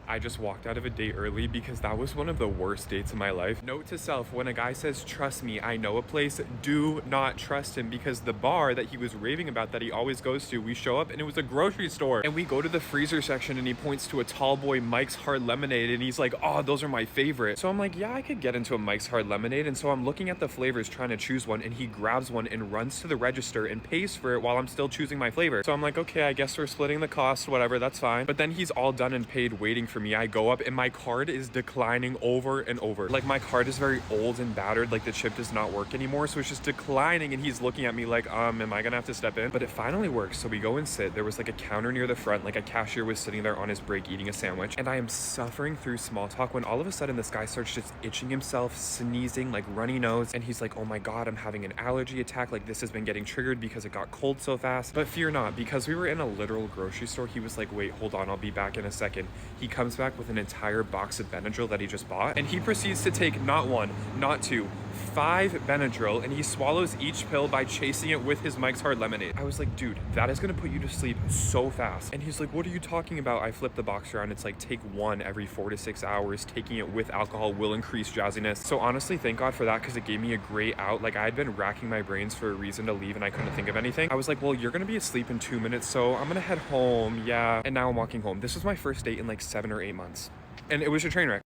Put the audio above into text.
I just walked out of a date early because that was one of the worst dates of my life. Note to self, when a guy says, trust me, I know a place, do not trust him, because the bar that he was raving about that he always goes to, we show up and it was a grocery store. And we go to the freezer section and he points to a tall boy Mike's Hard Lemonade and he's like, oh, those are my favorite. So I'm like, yeah, I could get into a Mike's Hard Lemonade. And so I'm looking at the flavors trying to choose one, and he grabs one and runs to the register and pays for it while I'm still choosing my flavor. So I'm like, okay, I guess we're splitting the cost, whatever, that's fine. But then he's all done and paid waiting for me. I go up and my card is declining over and over. Like, my card is very old and battered, like the chip does not work anymore, so it's just declining, and he's looking at me like, am I gonna have to step in? But it finally works. So we go and sit. There was like a counter near the front, like a cashier was sitting there on his break eating a sandwich, and I am suffering through small talk when all of a sudden this guy starts just itching himself, sneezing, like runny nose, and he's like, oh my god, I'm having an allergy attack, like this has been getting triggered because it got cold so fast. But fear not, because we were in a literal grocery store, he was like, wait, hold on, I'll be back in a second. He comes back with an entire box of Benadryl that he just bought, and he proceeds to take not one, not two, 5 Benadryl, and he swallows each pill by chasing it with his Mike's Hard Lemonade. I was like, dude, that is gonna put you to sleep so fast. And he's like, what are you talking about? I flipped the box around. It's like, take one every 4 to 6 hours. Taking it with alcohol will increase drowsiness. So honestly, thank God for that, because it gave me a great out. Like, I had been racking my brains for a reason to leave and I couldn't think of anything. I was like, well, you're gonna be asleep in 2 minutes, so I'm gonna head home. Yeah. And now I'm walking home. This was my first date in like 7 or 8 months. And it was a train wreck.